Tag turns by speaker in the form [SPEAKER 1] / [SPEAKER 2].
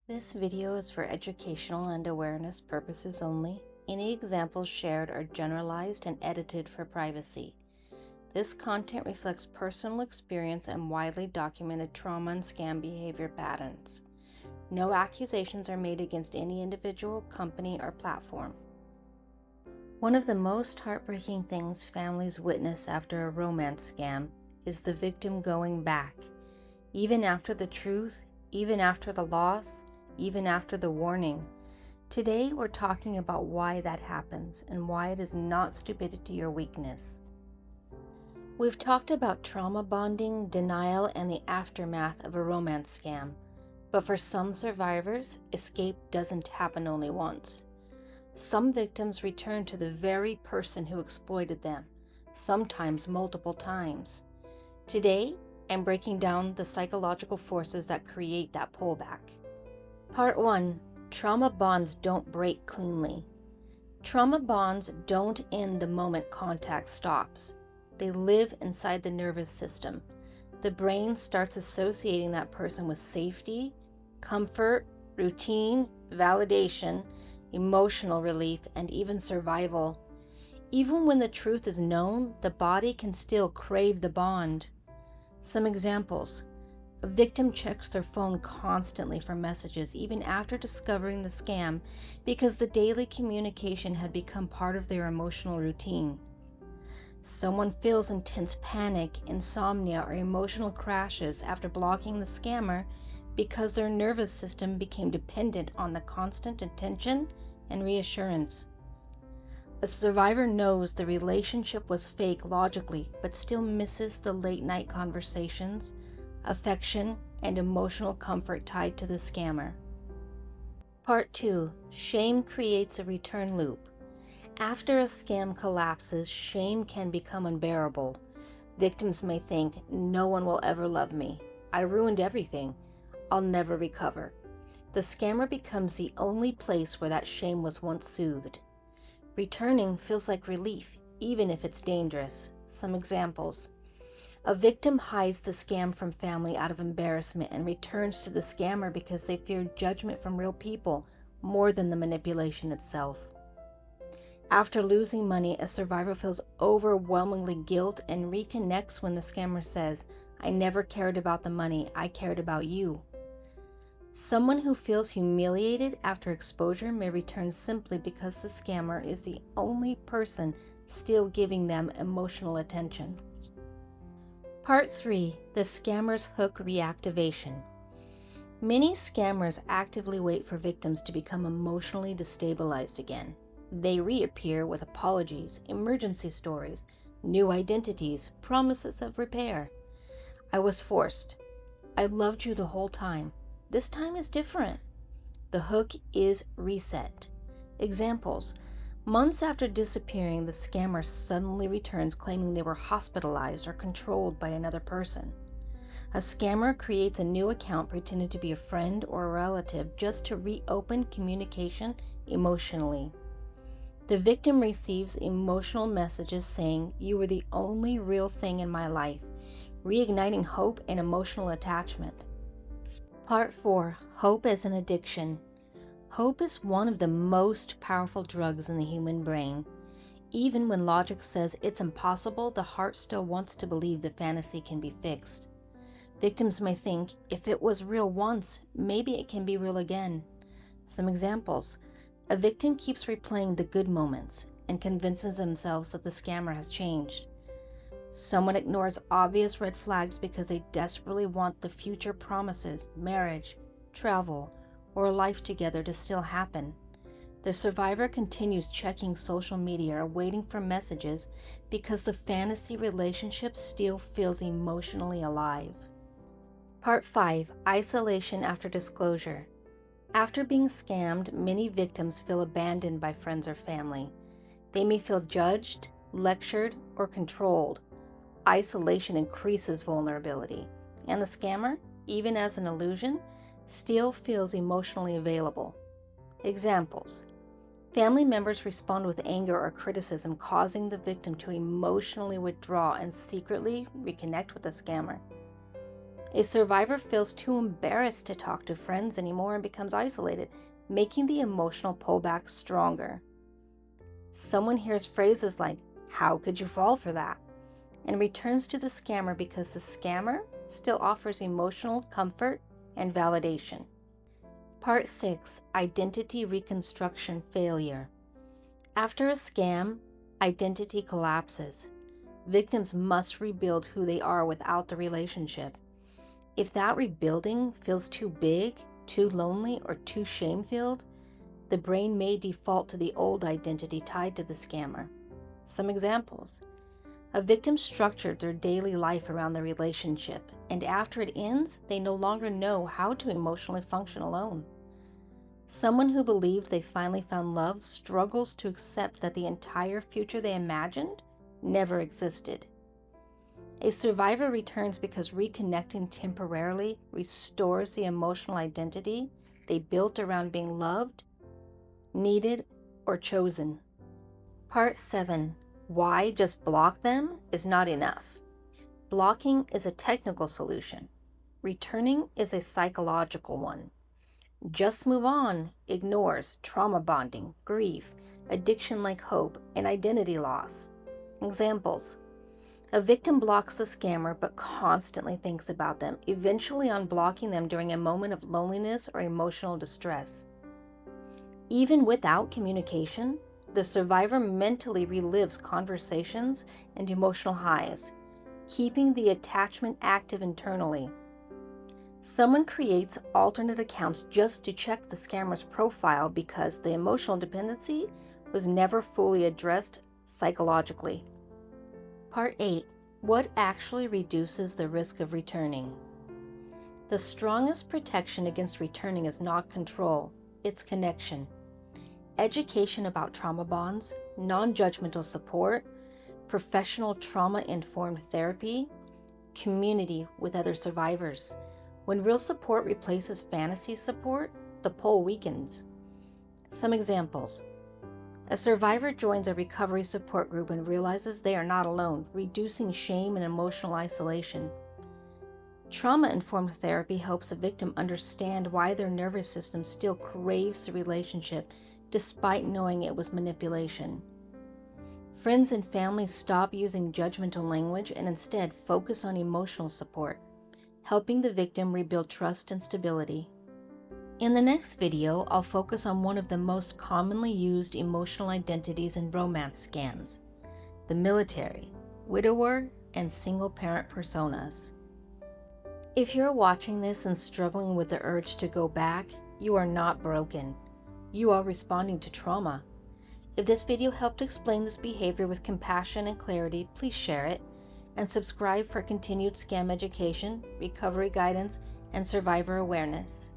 [SPEAKER 1] This video is for educational and awareness purposes only. Any examples shared are generalized and edited for privacy. This content reflects personal experience and widely documented trauma and scam behavior patterns. No accusations are made against any individual, company, or platform. One of the most heartbreaking things families witness after a romance scam is the victim going back, even after the truth, even after the loss, even after the warning. Today, we're talking about why that happens and why it is not stupidity or weakness. We've talked about trauma bonding, denial, and the aftermath of a romance scam. But for some survivors, escape doesn't happen only once. Some victims return to the very person who exploited them, sometimes multiple times. Today, I'm breaking down the psychological forces that create that pullback. Part 1. Trauma bonds don't break cleanly. Trauma bonds don't end the moment contact stops. They live inside the nervous system. The brain starts associating that person with safety, comfort, routine, validation, emotional relief, and even survival. Even when the truth is known, the body can still crave the bond. Some examples. A victim checks their phone constantly for messages even after discovering the scam because the daily communication had become part of their emotional routine. Someone feels intense panic, insomnia, or emotional crashes after blocking the scammer because their nervous system became dependent on the constant attention and reassurance. A survivor knows the relationship was fake logically, but still misses the late-night conversations, affection, and emotional comfort tied to the scammer. Part 2. Shame creates a return loop. After a scam collapses, shame can become unbearable. Victims may think, "No one will ever love me. I ruined everything. I'll never recover." The scammer becomes the only place where that shame was once soothed. Returning feels like relief, even if it's dangerous. Some examples. A victim hides the scam from family out of embarrassment and returns to the scammer because they fear judgment from real people more than the manipulation itself. After losing money, a survivor feels overwhelmingly guilt and reconnects when the scammer says, "I never cared about the money, I cared about you." Someone who feels humiliated after exposure may return simply because the scammer is the only person still giving them emotional attention. Part 3. The Scammer's Hook Reactivation. Many scammers actively wait for victims to become emotionally destabilized again. They reappear with apologies, emergency stories, new identities, promises of repair. "I was forced. I loved you the whole time. This time is different." The hook is reset. Examples. Months after disappearing, the scammer suddenly returns claiming they were hospitalized or controlled by another person. A scammer creates a new account pretending to be a friend or a relative just to reopen communication emotionally. The victim receives emotional messages saying, "You were the only real thing in my life," reigniting hope and emotional attachment. Part 4. Hope as an addiction. Hope is one of the most powerful drugs in the human brain. Even when logic says it's impossible, the heart still wants to believe the fantasy can be fixed. Victims may think, if it was real once, maybe it can be real again. Some examples. A victim keeps replaying the good moments and convinces themselves that the scammer has changed. Someone ignores obvious red flags because they desperately want the future promises, marriage, travel, or a life together to still happen. The survivor continues checking social media or waiting for messages because the fantasy relationship still feels emotionally alive. Part 5. Isolation after disclosure. After being scammed, many victims feel abandoned by friends or family. They may feel judged, lectured, or controlled. Isolation increases vulnerability, and the scammer, even as an illusion, still feels emotionally available. Examples. Family members respond with anger or criticism, causing the victim to emotionally withdraw and secretly reconnect with the scammer. A survivor feels too embarrassed to talk to friends anymore and becomes isolated, making the emotional pullback stronger. Someone hears phrases like, "How could you fall for that?" and returns to the scammer because the scammer still offers emotional comfort and validation. Part 6. Identity Reconstruction Failure. After a scam, identity collapses. Victims must rebuild who they are without the relationship. If that rebuilding feels too big, too lonely, or too shame-filled, the brain may default to the old identity tied to the scammer. Some examples. A victim structured their daily life around the relationship, and after it ends, they no longer know how to emotionally function alone. Someone who believed they finally found love struggles to accept that the entire future they imagined never existed. A survivor returns because reconnecting temporarily restores the emotional identity they built around being loved, needed, or chosen. Part 7. Why just block them is not enough. Blocking is a technical solution. Returning is a psychological one. Just move on ignores trauma bonding, grief, addiction like hope, and identity loss. Examples. A victim blocks the scammer but constantly thinks about them, eventually unblocking them during a moment of loneliness or emotional distress. Even without communication, the survivor mentally relives conversations and emotional highs, keeping the attachment active internally. Someone creates alternate accounts just to check the scammer's profile because the emotional dependency was never fully addressed psychologically. Part 8. What actually reduces the risk of returning? The strongest protection against returning is not control, it's connection. Education about trauma bonds, non-judgmental support, professional trauma-informed therapy, community with other survivors. When real support replaces fantasy support, the pull weakens. Some examples. A survivor joins a recovery support group and realizes they are not alone, reducing shame and emotional isolation. Trauma-informed therapy helps a victim understand why their nervous system still craves the relationship despite knowing it was manipulation. Friends and family stop using judgmental language and instead focus on emotional support, helping the victim rebuild trust and stability. In the next video, I'll focus on one of the most commonly used emotional identities in romance scams: the military, widower, and single-parent personas. If you're watching this and struggling with the urge to go back, you are not broken. You are responding to trauma. If this video helped explain this behavior with compassion and clarity, please share it and subscribe for continued scam education, recovery guidance, and survivor awareness.